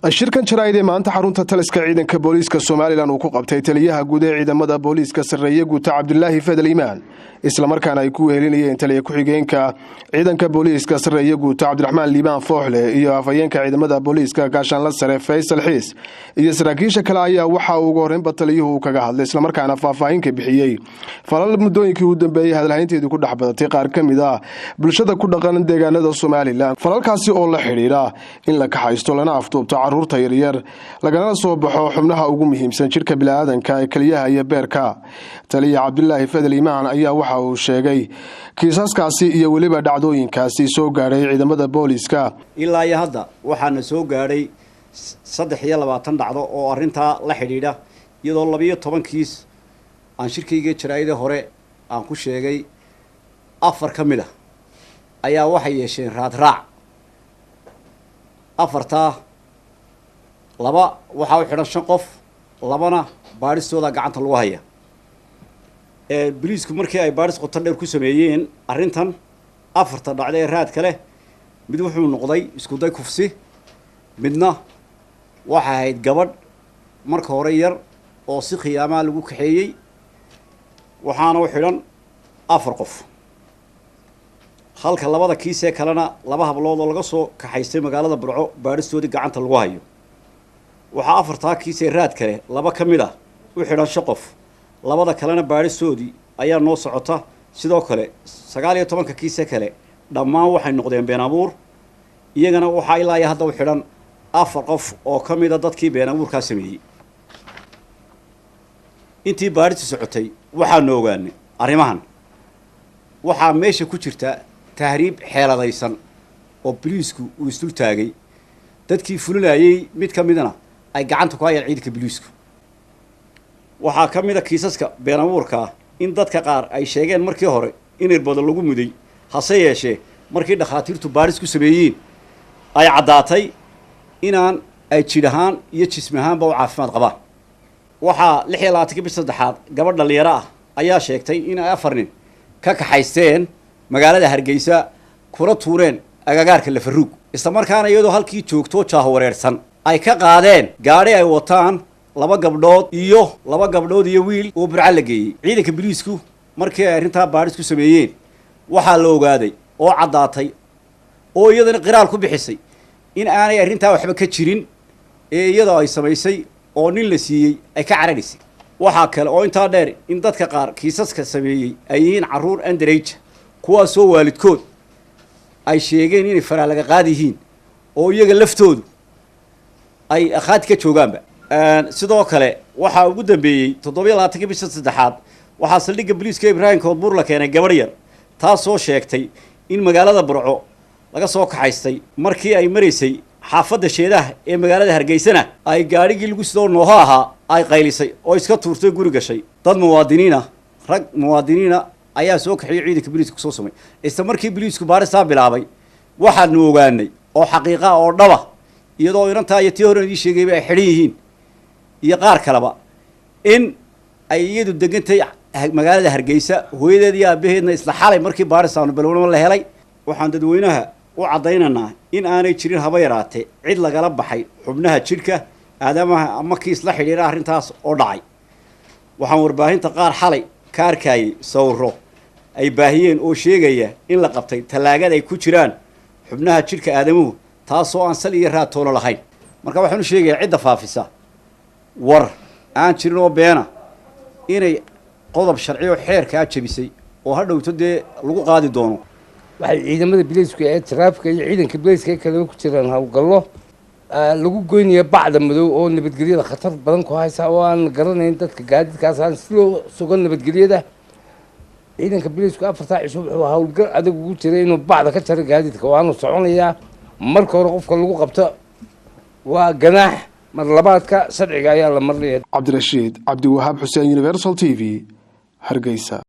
shirkan jaraa'id maanta xarunta taliska ciidanka booliiska Soomaaliland uu ku qabtay taliyaha guud ee ciidamada booliiska Sarreeye Guuta Cabdullaahi Fadal Iimaan isla markaana ay ku weelinayeen taliye ku-xigeenka ciidanka booliiska Sarreeye Guuta Cabdiraxmaan Liibaan Fooxle iyo afayeenka ciidamada booliiska Gaashaanle Sare Faysal Xiis iyo saraakiisha kale ayaa waxa uu ugu horreynba taliyuhu kaga hadlay isla markaana faahfaahin ka bixiyay falal muddooyinkii u dambeeyay hadalhaynteedu ku dhaxbadatay qaar ka mid ah bulshada ku dhaqan deegaanada Soomaaliland falalkaasi oo la xiriira in la kaxaysto lana afduubto caruurta yaryar lagana soo baxo xubnaha ugu muhiimsan jirka bini'aadanka ee kaliyaha iyo beerka taliye Cabdullaahi Fadal Iimaan ayaa waxa uu sheegay kiisaskaasi iyo waliba dhacdooyinkaasi soo gaaray ciidamada booliiska ilaa iyo hadda waxaana soo gaaray 23 dhacdo oo arinta la xidhiidha iyadoo 12 kiis aan shirkayga jaraa'id hore aan ku sheegay 4 kamid ah ayaa waxay yeesheen raad raac afarta laba waxa uu xidhan 5 qof labana baaristooda gacanta lagu haya booliisku markii ay baaris qoto dheer ku sameeyeen arintan afarta dhacday raad kale mid wuxuu noqday isku day kufsi midna waxa ahayd gabadh marka hore yar oo si qiyaama lagu kaxeeyay waxaana u xidhan 4 qof halka labada kiis ee kalena laba hablood oo laga soo kaxaystay magaalada Burco baaristoodii gacanta lagu hayo waxa afarta kiis ee raad kale laba kamid ah u xidhan 5 qof labada kalena baaristoodii ayaa noo socota sidoo kale 19 kiis ee kale dhammaan waxay noqdeen been abuur iyagana waxa ilaa hadda u xidhan 4 qof oo kamid ah dadkii been abuurka sameeyay intii baaristu socotay waxaan ogaanay arrimahan waxa meesha ku jirta tahriib xeeladaysan oo booliisku uu isdul taagay dadkii fulinayay mid kamidna ay gacanta ku hayeen ciidanka booliisku waxa kamid ah kiisaska been abuurka in dadka qaar ay sheegeen markii hore in irbado lagu muday hase yeeshee markii dhakhaatiirtu baaris ku sameeyeen ay cadaatay inaan ay jidhaan iyo jismahaanba u caafimaad qabaan waxa 26 bisha saddexaad gabadh dhalinyaro ah ayaa sheegtay in ay 4 nin ka kaxaysteen magaalada Hargeysa kula tuureen agagaarka Lafaruug isla markaana iyadoo halkii joogto jaaho wareersan ay ka qaadeen gaari ay wataan laba gabdhood iyo wiil oo Burco la geeyay ciidanka booliisku markii ay arinta baaris ku sameeyeen waxa la ogaaday oo cadaatay oo iyadana qiraal ku bixisay in aanay arinta waxba ka jirin ee iyadoo ay sameysay oo nin la siiyay ay ka cararisay waxa kale oo inta dheer in dadka qaar kiisaska sameeyay ay yihiin caruur underage kuwaas oo waalidkood ay sheegeen in fara laga qaadihiin oo iyaga laftoodu ay aqaad ka joogaanba sidoo kale waxa ugu dambeeyay 27 bisha saddexaad waxa saldhigga booliiska Ibrahim Koodbuur la keenay gabadh yar taasoo sheegtay in magaalada Burco laga soo kaxaystay markii ay mareysay xaafadda sheedaha ee magaalada Hargeysana ay gaarigii lagu soo nooho ahaa ay qaylisay oo iska tuurtay guri gashay dad muwaadiniina ayaa soo kaxiyay ciidanka booliiska soo samay isla markii booliisku baarista bilaabay waxaan ogaanay oo xaqiiqa oo dhaba iyadoo inanta ay tii hore idin sheegay ay xidhan yihiin iyo qaar kaleba in ay iyadu degantay magaalada Hargeysa hooyadeed iyo aabaheedna isla xalay markii baaristaanu balwano la helay waxaan dadweynaha u cadaynaynaa in aanay jirin haba yaraatee cid lagala baxay xubnaha jirka aadamaha ama kiis la xiriira arintaas oo dhacay waxaan warbaahinta qaar xalay ka arkayay sawiro ay baahiyeen oo sheegaya in la qabtay talaagada ay ku jiraan xubnaha jirka aadamuhu taasoo aan sal iyo raad toona lahayn marka waxaan u sheegayaa cidda faafisa war aan jirin oo beena inay qodob sharci oo xeerka jabisay oo hadhowto dee lagu qaadi doono waxay ciidamada booliiska ee traffic iyo ciidanka booliiska kale ku jiraan hawlgallo lagu goynaya bacda madow oo nabadgelyada khatar badan ku haysa oo aan garanayn dadka gaadiidkaas aan si loo sugan nabadgelyada ciidanka booliisku afarta cisho wuxuu hawlgal adag ugu jiray inuu bacda ka jaro gaadiidka waanu soconayaa marka hore qofka lagu qabto waa ganaax mar labaadka sharciga ayaa la marnay Cabdirashiid Cabdiwahaab Xuseen Universal TV Hargeysa.